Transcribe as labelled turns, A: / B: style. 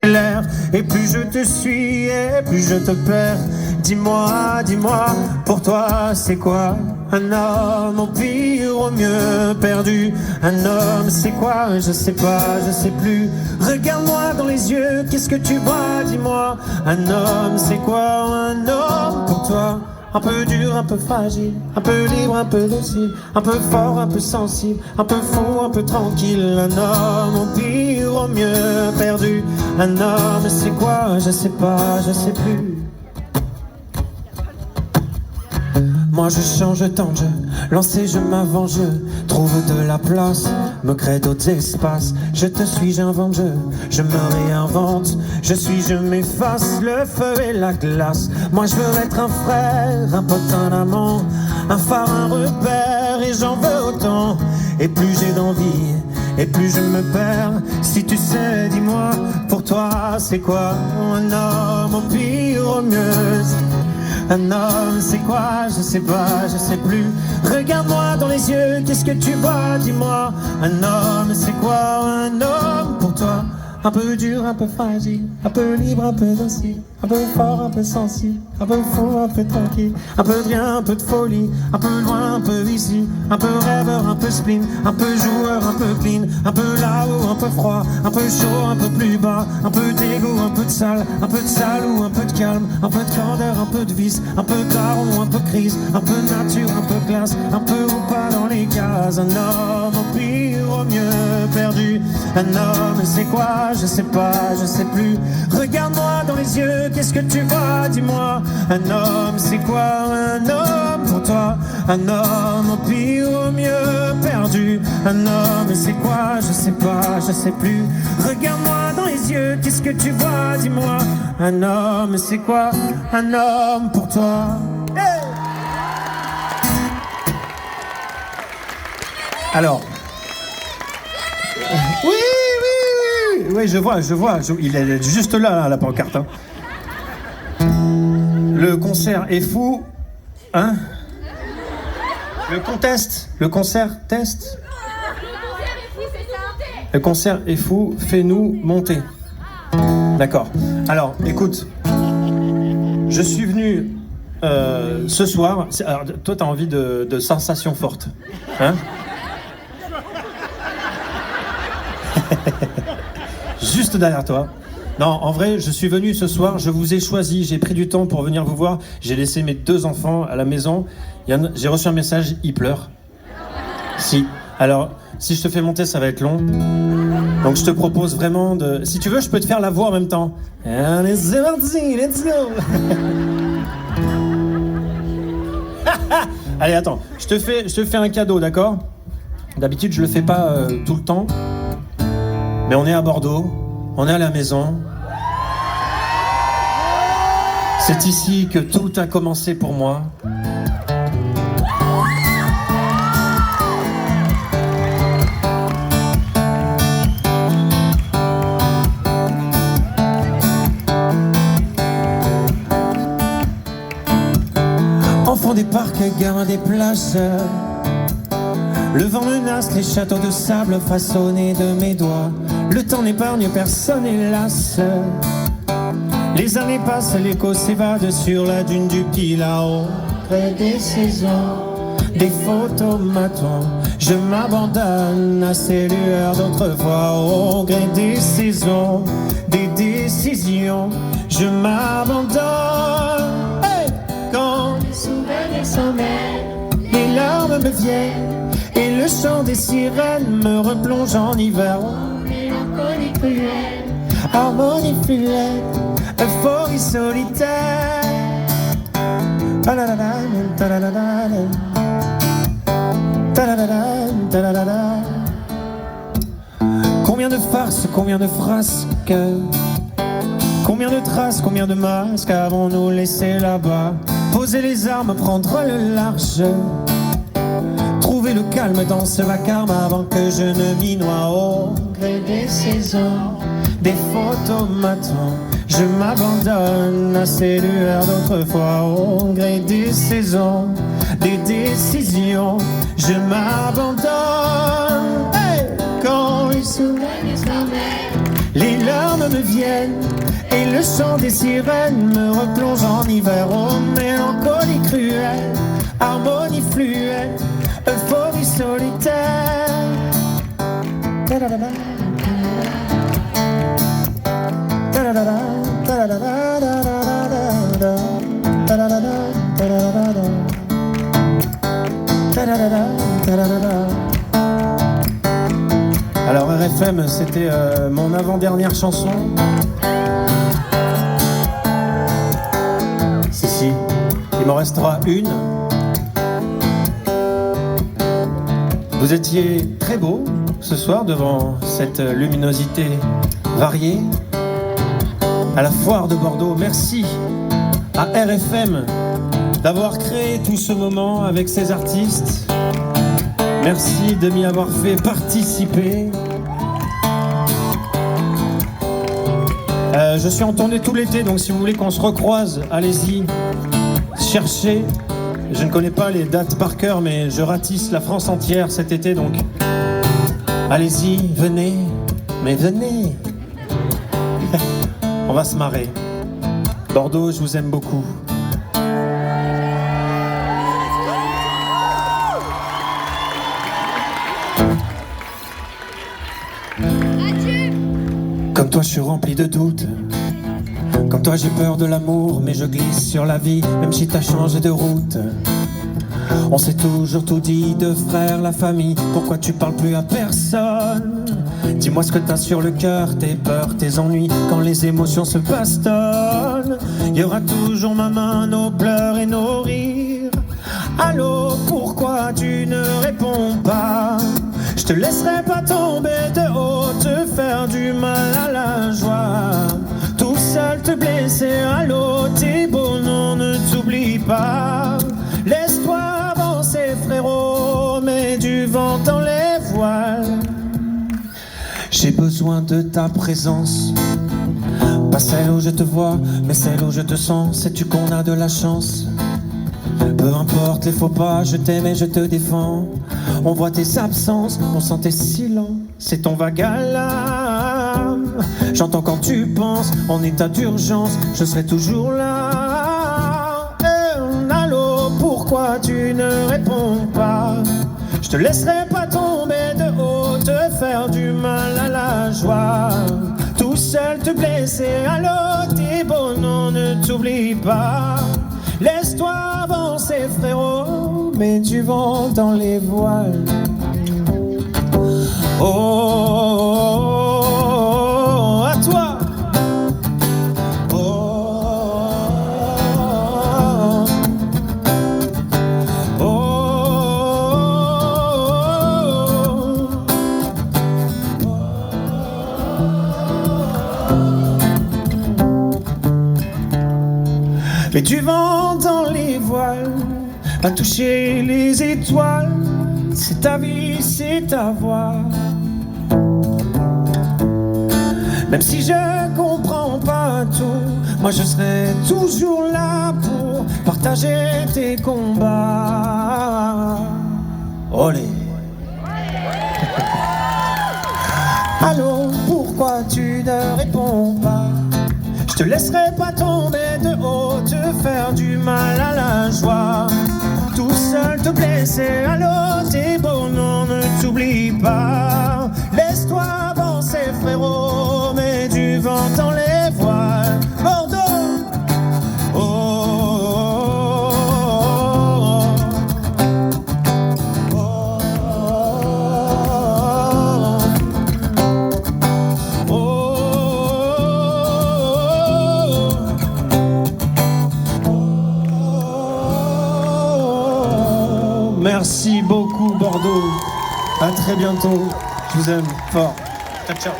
A: clair. Et plus je te suis et plus je te perds. Dis-moi, dis-moi, pour toi c'est quoi un homme, au pire, au mieux perdu? Un homme c'est quoi? Je sais pas, je sais plus. Regarde-moi dans les yeux, qu'est-ce que tu vois? Dis-moi, un homme c'est quoi un homme pour toi? Un peu dur, un peu fragile, un peu libre, un peu docile, un peu fort, un peu sensible, un peu fou, un peu tranquille. Un homme au pire, au mieux perdu. Un homme c'est quoi? Je sais pas, je sais plus. Moi je change tant je lancé, je m'avance, je trouve de la place, me crée d'autres espaces. Je te suis, j'invente, je me réinvente. Je suis, je m'efface, le feu et la glace. Moi je veux être un frère, un pote, un amant, un phare, un repère, et j'en veux autant. Et plus j'ai d'envie, et plus je me perds. Si tu sais, dis-moi, pour toi c'est quoi un homme, au pire, au mieux? Un homme c'est quoi? Je sais pas, je sais plus. Regarde-moi dans les yeux, qu'est-ce que tu vois? Dis-moi, un homme c'est quoi un homme pour toi? Un peu dur, un peu fragile, un peu libre, un peu docile, un peu fort, un peu sensible, un peu fou, un peu tranquille, un peu de rien, un peu de folie, un peu loin, un peu ici, un peu rêveur, un peu spleen, un peu joueur, un peu clean, un peu là-haut, un peu froid, un peu chaud, un peu plus bas, un peu d'égo, un peu de salle ou un peu de calme, un peu de candeur, un peu de vice, un peu tarot, un peu crise, un peu nature, un peu classe, un peu ou pas dans les cases. Un homme au pire, au mieux perdu. Un homme c'est quoi? Je sais pas, je sais plus. Regarde-moi dans les yeux, qu'est-ce que tu vois? Dis-moi, un homme c'est quoi un homme pour toi? Un homme au pire, au mieux perdu. Un homme c'est quoi? Je sais pas, je sais plus. Regarde-moi dans les yeux, qu'est-ce que tu vois? Dis-moi, un homme c'est quoi un homme pour toi? Hey! Alors, oui, je vois, il est juste là, la pancarte. Hein. Le concert est fou, hein? Le concert test. Le concert est fou, fais-nous monter. D'accord. Alors, écoute, je suis venu ce soir. Alors, toi, t'as envie de sensations fortes, hein? Juste derrière toi. Non, en vrai, je suis venu ce soir, je vous ai choisi, j'ai pris du temps pour venir vous voir. J'ai laissé mes 2 enfants à la maison. J'ai reçu un message, ils pleurent. Si. Alors, si je te fais monter, ça va être long. Donc je te propose vraiment de... Si tu veux, je peux te faire la voix en même temps. Allez, c'est parti, let's go. Allez, attends, je te fais un cadeau, d'accord? D'habitude, je le fais pas tout le temps. Mais on est à Bordeaux, on est à la maison. C'est ici que tout a commencé pour moi. Enfant des parcs, gamin des plages. Le vent menace les châteaux de sable façonnés de mes doigts. Le temps n'épargne personne, hélas. Les années passent, l'écho s'évade sur la dune du Pilat. Au gré des saisons, des photomatons, je m'abandonne à ces lueurs d'autrefois. Au gré des saisons, des décisions, je m'abandonne. Hey! Quand les souvenirs s'en mêlent, les larmes me viennent, et le chant des sirènes me replonge en hiver. Mélancolie cruelle, harmonie fluette, euphorie solitaire. Combien de farces, combien de frasques, combien de traces, combien de masques avons-nous laissé là-bas? Poser les armes, prendre le large, trouver le calme dans ce vacarme avant que je ne m'y noie. Au gré des saisons, des photomatons, je m'abandonne à ces lueurs d'autrefois. Au gré des saisons, des décisions, je m'abandonne. Hey! Quand les souvenirs s'amènent, Les larmes me viennent et le chant des sirènes me replonge en hiver. Oh, mélancolie cruelle, harmonie fluette, euphorie solitaire. Ta-da-da-da. Ta-da-da-da. Ta-da-da-da. Ta-da-da-da. Ta-da-da-da. Ta-da-da-da. Ta-da-da-da. Alors RFM, c'était mon avant-dernière chanson. Si, il m'en restera une. Vous étiez très beau ce soir devant cette luminosité variée à la foire de Bordeaux. Merci à RFM d'avoir créé tout ce moment avec ces artistes. Merci de m'y avoir fait participer. Je suis en tournée tout l'été, donc si vous voulez qu'on se recroise, allez-y, cherchez. Je ne connais pas les dates par cœur, mais je ratisse la France entière cet été, donc allez-y, venez, mais venez. On va se marrer. Bordeaux, je vous aime beaucoup. Comme toi je suis rempli de doutes. Comme toi j'ai peur de l'amour, mais je glisse sur la vie, même si t'as changé de route. On s'est toujours tout dit, de frères, la famille. Pourquoi tu parles plus à personne? Dis-moi ce que t'as sur le cœur, tes peurs, tes ennuis. Quand les émotions se bastonnent, y aura toujours ma main, nos pleurs et nos rires. Allô, pourquoi tu ne réponds pas? Je te laisserai pas tomber de haut, te faire du mal à la joie. Tout seul te blesser, allô, t'es beau, non, ne t'oublie pas. Laisse-toi avancer, frérot, mets du vent dans les voiles. J'ai besoin de ta présence, pas celle où je te vois, mais celle où je te sens. Sais-tu qu'on a de la chance? Peu importe les faux pas, je t'aime et je te défends. On voit tes absences, on sent tes silences, c'est ton vague alarme. J'entends quand tu penses, en état d'urgence, je serai toujours là. Allô, pourquoi tu ne réponds pas? Je te laisserai pas tomber de haut, te faire du mal à la joie. Tout seul te blesser, allô, t'es beau, non, ne t'oublie pas. Laisse-toi avancer, frérot, mets du vent dans les voiles. Oh, oh, oh, à toi. Oh, oh, oh, mets du vent dans les voiles, à toucher les étoiles. C'est ta vie, c'est ta voix. Même si je comprends pas tout, moi je serai toujours là pour partager tes combats. Olé. Allô, pourquoi tu ne réponds pas? Je te laisserai pas tomber de haut, te faire du mal à la joie. Tout seul te blesser, allô, t'es beau, non, ne t'oublie pas. Laisse-toi avancer, frérot, mets du vent dans les voiles. Bordeaux, oh, oh, oh, oh, oh. Merci beaucoup Bordeaux, à très bientôt, je vous aime fort, ciao ciao.